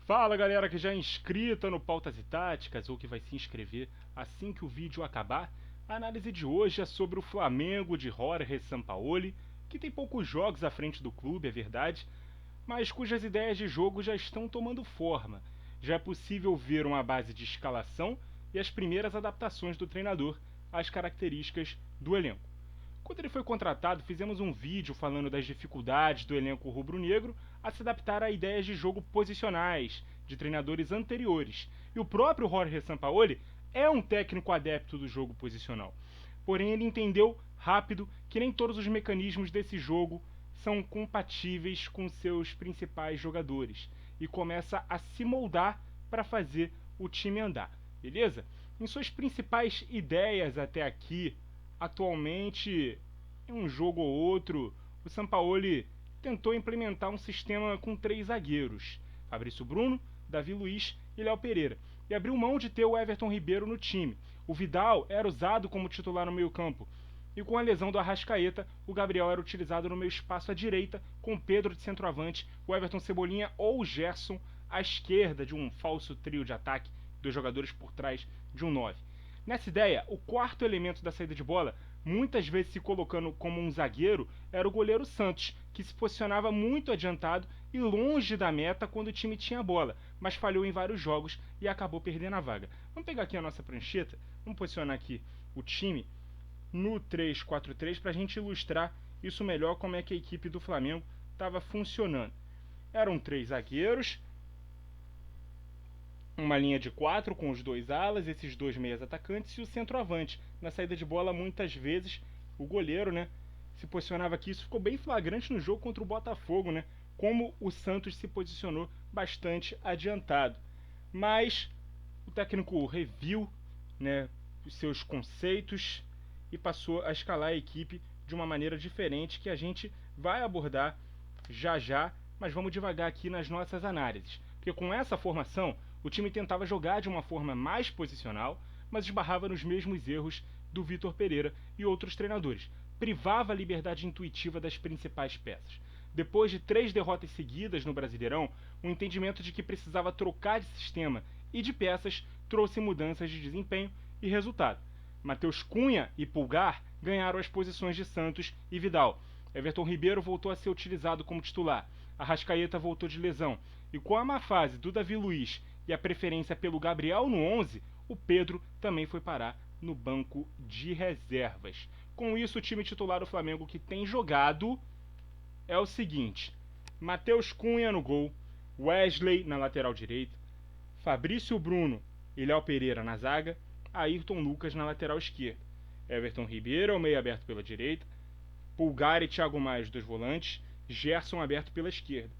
Fala galera que já é inscrita no Pautas e Táticas ou que vai se inscrever assim que o vídeo acabar. A análise de hoje é sobre o Flamengo de Jorge Sampaoli, que tem poucos jogos à frente do clube, é verdade, mas cujas ideias de jogo já estão tomando forma. Já é possível ver uma base de escalação e as primeiras adaptações do treinador às características do elenco. Quando ele foi contratado, fizemos um vídeo falando das dificuldades do elenco rubro-negro a se adaptar a ideias de jogo posicionais de treinadores anteriores. E o próprio Jorge Sampaoli é um técnico adepto do jogo posicional. Porém, ele entendeu rápido que nem todos os mecanismos desse jogo são compatíveis com seus principais jogadores e começa a se moldar para fazer o time andar, beleza? Em suas principais ideias até aqui, atualmente, em um jogo ou outro, o Sampaoli tentou implementar um sistema com 3 zagueiros, Fabrício Bruno, Davi Luiz e Léo Pereira, e abriu mão de ter o Everton Ribeiro no time. O Vidal era usado como titular no meio-campo, e com a lesão do Arrascaeta, o Gabriel era utilizado no meio espaço à direita, com Pedro de centroavante, o Everton Cebolinha ou o Gerson à esquerda de um falso trio de ataque, dois jogadores por trás de um 9. Nessa ideia, o quarto elemento da saída de bola, muitas vezes se colocando como um zagueiro, era o goleiro Santos, que se posicionava muito adiantado e longe da meta quando o time tinha a bola, mas falhou em vários jogos e acabou perdendo a vaga. Vamos pegar aqui a nossa prancheta, vamos posicionar aqui o time no 3-4-3 para a gente ilustrar isso melhor, como é que a equipe do Flamengo estava funcionando. Eram 3 zagueiros, uma linha de 4 com os 2 alas, esses 2 meias atacantes e o centroavante. Na saída de bola, muitas vezes, o goleiro, se posicionava aqui. Isso ficou bem flagrante no jogo contra o Botafogo, como o Santos se posicionou bastante adiantado. Mas o técnico reviu, os seus conceitos e passou a escalar a equipe de uma maneira diferente que a gente vai abordar já já, mas vamos devagar aqui nas nossas análises. Porque com essa formação, o time tentava jogar de uma forma mais posicional, mas esbarrava nos mesmos erros do Vitor Pereira e outros treinadores. Privava a liberdade intuitiva das principais peças. Depois de 3 derrotas seguidas no Brasileirão, o entendimento de que precisava trocar de sistema e de peças trouxe mudanças de desempenho e resultado. Matheus Cunha e Pulgar ganharam as posições de Santos e Vidal. Everton Ribeiro voltou a ser utilizado como titular. Arrascaeta voltou de lesão. E com a má fase do Davi Luiz e a preferência pelo Gabriel no 11, o Pedro também foi parar no banco de reservas. Com isso, o time titular do Flamengo que tem jogado é o seguinte: Matheus Cunha no gol, Wesley na lateral direita, Fabrício Bruno e Léo Pereira na zaga, Ayrton Lucas na lateral esquerda, Everton Ribeiro ao meio aberto pela direita, Pulgar e Thiago Maia os 2 volantes, Gerson aberto pela esquerda,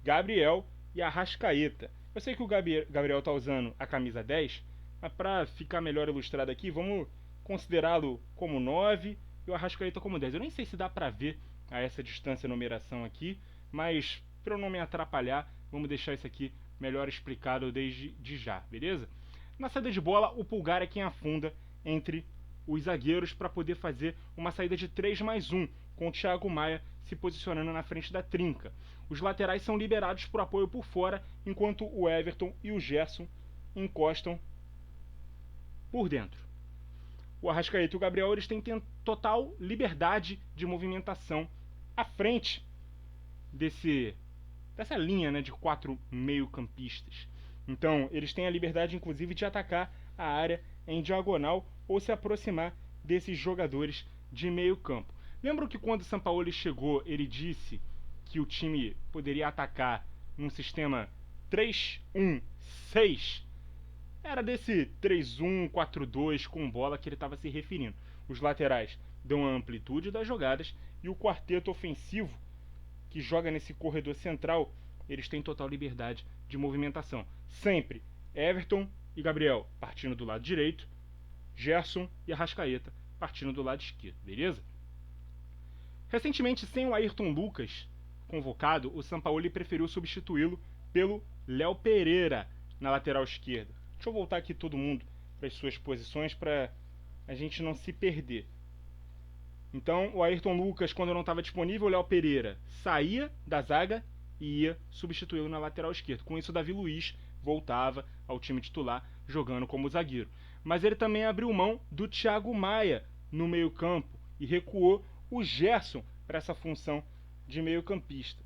Gabriel e Arrascaeta. Eu sei que o Gabriel está usando a camisa 10, mas para ficar melhor ilustrado aqui, vamos considerá-lo como 9 e o Arrascaeta como 10. Eu nem sei se dá para ver a essa distância a numeração aqui, mas para eu não me atrapalhar, vamos deixar isso aqui melhor explicado desde já, beleza? Na saída de bola, o Pulgar é quem afunda entre os zagueiros para poder fazer uma saída de 3+1, com o Thiago Maia se posicionando na frente da trinca. Os laterais são liberados por apoio por fora, enquanto o Everton e o Gerson encostam por dentro. O Arrascaeta e o Gabriel eles têm total liberdade de movimentação à frente dessa linha de 4 meio-campistas. Então, eles têm a liberdade, inclusive, de atacar a área em diagonal ou se aproximar desses jogadores de meio campo. Lembram que quando o Sampaoli chegou, ele disse que o time poderia atacar num sistema 3-1-6? Era desse 3-1-4-2 com bola que ele estava se referindo. Os laterais dão a amplitude das jogadas e o quarteto ofensivo que joga nesse corredor central, eles têm total liberdade de movimentação. Sempre Everton e Gabriel partindo do lado direito, Gerson e Arrascaeta partindo do lado esquerdo, beleza? Recentemente, sem o Ayrton Lucas convocado, o Sampaoli preferiu substituí-lo pelo Léo Pereira na lateral esquerda. Deixa eu voltar aqui todo mundo para as suas posições para a gente não se perder. Então, o Ayrton Lucas, quando não estava disponível, o Léo Pereira saía da zaga e ia substituí-lo na lateral esquerda. Com isso, Davi Luiz voltava ao time titular, jogando como zagueiro. Mas ele também abriu mão do Thiago Maia no meio-campo e recuou o Gerson para essa função de meio-campista.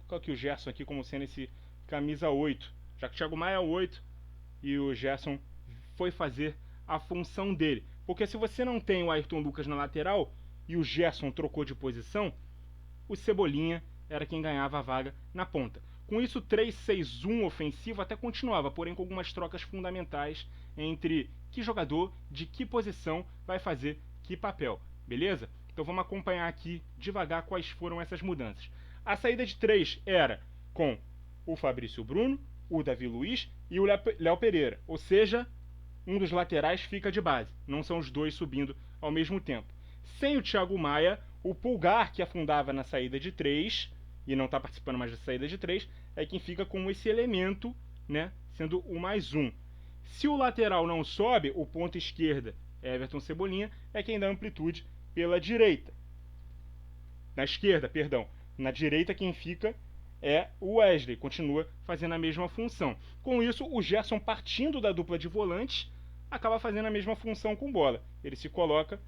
Coloquei o Gerson aqui como sendo esse camisa 8, já que o Thiago Maia é o 8 e o Gerson foi fazer a função dele. Porque se você não tem o Ayrton Lucas na lateral e o Gerson trocou de posição, o Cebolinha era quem ganhava a vaga na ponta. Com isso, 3-6-1 ofensivo até continuava, porém com algumas trocas fundamentais entre que jogador, de que posição vai fazer que papel, beleza? Então vamos acompanhar aqui devagar quais foram essas mudanças. A saída de 3 era com o Fabrício Bruno, o Davi Luiz e o Léo Pereira, ou seja, um dos laterais fica de base, não são os dois subindo ao mesmo tempo. Sem o Thiago Maia, o Pulgar, que afundava na saída de 3 e não está participando mais da saída de 3, é quem fica com esse elemento, né, sendo o mais um. Se o lateral não sobe, o ponta esquerda, Everton Cebolinha, é quem dá amplitude pela direita. Na esquerda, perdão. Na direita quem fica é o Wesley, continua fazendo a mesma função. Com isso, o Gerson, partindo da dupla de volantes, acaba fazendo a mesma função com bola. Ele se coloca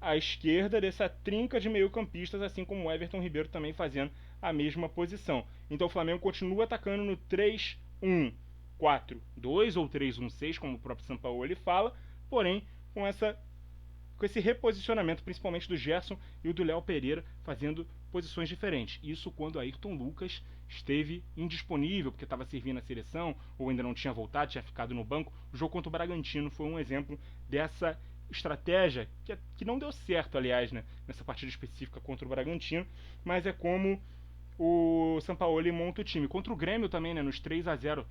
à esquerda dessa trinca de meio-campistas, assim como o Everton Ribeiro também fazendo a mesma posição. Então o Flamengo continua atacando no 3-1-4-2 ou 3-1-6, como o próprio Sampaoli fala, porém com esse reposicionamento, principalmente do Gerson e o do Léo Pereira, fazendo posições diferentes. Isso quando Ayrton Lucas esteve indisponível, porque estava servindo a seleção, ou ainda não tinha voltado, tinha ficado no banco. O jogo contra o Bragantino foi um exemplo dessa estratégia, que não deu certo, aliás, né, nessa partida específica contra o Bragantino, mas é como o Sampaoli monta o time. Contra o Grêmio também, né, nos 3-0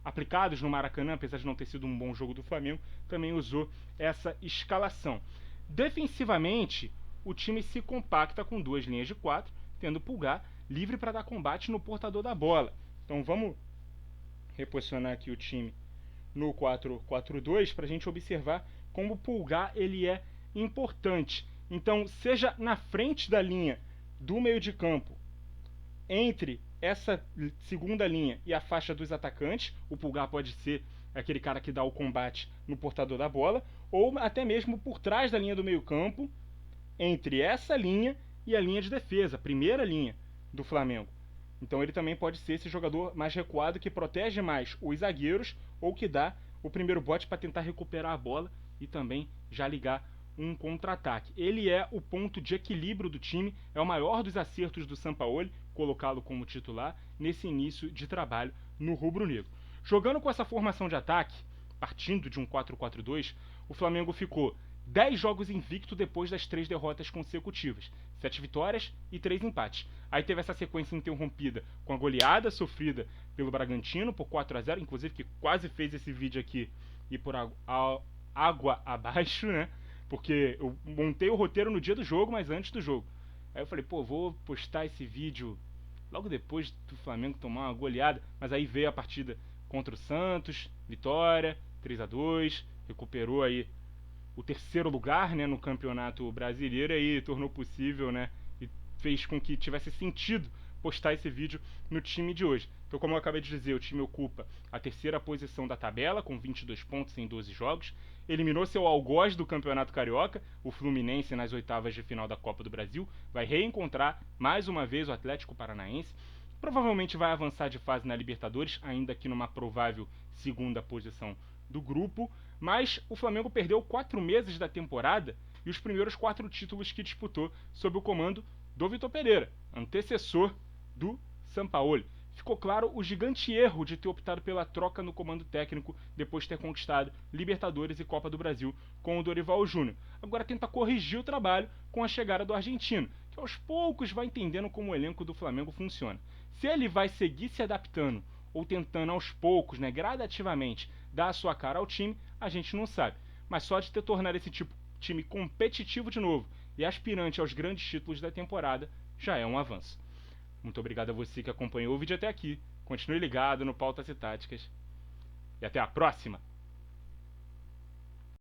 aplicados no Maracanã, apesar de não ter sido um bom jogo do Flamengo, também usou essa escalação. Defensivamente, o time se compacta com duas linhas de 4, tendo o Pulgar livre para dar combate no portador da bola. Então vamos reposicionar aqui o time no 4-4-2 para a gente observar como o Pulgar ele é importante. Então, seja na frente da linha do meio de campo, entre essa segunda linha e a faixa dos atacantes, o Pulgar pode ser aquele cara que dá o combate no portador da bola, ou até mesmo por trás da linha do meio campo, entre essa linha e a linha de defesa, a primeira linha do Flamengo. Então ele também pode ser esse jogador mais recuado que protege mais os zagueiros ou que dá o primeiro bote para tentar recuperar a bola e também já ligar um contra-ataque. Ele é o ponto de equilíbrio do time, é o maior dos acertos do Sampaoli, colocá-lo como titular nesse início de trabalho no rubro-negro. Jogando com essa formação de ataque, partindo de um 4-4-2, o Flamengo ficou 10 jogos invicto depois das 3 derrotas consecutivas, 7 vitórias e 3 empates. Aí teve essa sequência interrompida com a goleada sofrida pelo Bragantino por 4-0, inclusive que quase fez esse vídeo aqui e por água abaixo, né? Porque eu montei o roteiro no dia do jogo, mas antes do jogo. Aí eu falei, pô, vou postar esse vídeo logo depois do Flamengo tomar uma goleada. Mas aí veio a partida contra o Santos, vitória, 3-2, recuperou aí o terceiro lugar, né, no Campeonato Brasileiro e aí tornou possível, né, e fez com que tivesse sentido postar esse vídeo no time de hoje. Então, como eu acabei de dizer, o time ocupa a terceira posição da tabela, com 22 pontos em 12 jogos. Eliminou seu algoz do Campeonato Carioca, o Fluminense, nas oitavas de final da Copa do Brasil. Vai reencontrar mais uma vez o Atlético Paranaense. Provavelmente vai avançar de fase na Libertadores, ainda que numa provável segunda posição do grupo. Mas o Flamengo perdeu 4 meses da temporada e os primeiros 4 títulos que disputou sob o comando do Vitor Pereira, antecessor do Sampaoli. Ficou claro o gigante erro de ter optado pela troca no comando técnico depois de ter conquistado Libertadores e Copa do Brasil com o Dorival Júnior. Agora tenta corrigir o trabalho com a chegada do argentino, que aos poucos vai entendendo como o elenco do Flamengo funciona. Se ele vai seguir se adaptando ou tentando aos poucos, né, gradativamente, dar a sua cara ao time, a gente não sabe. Mas só de ter tornado esse time competitivo de novo e aspirante aos grandes títulos da temporada, já é um avanço. Muito obrigado a você que acompanhou o vídeo até aqui. Continue ligado no Pautas e Táticas. E até a próxima!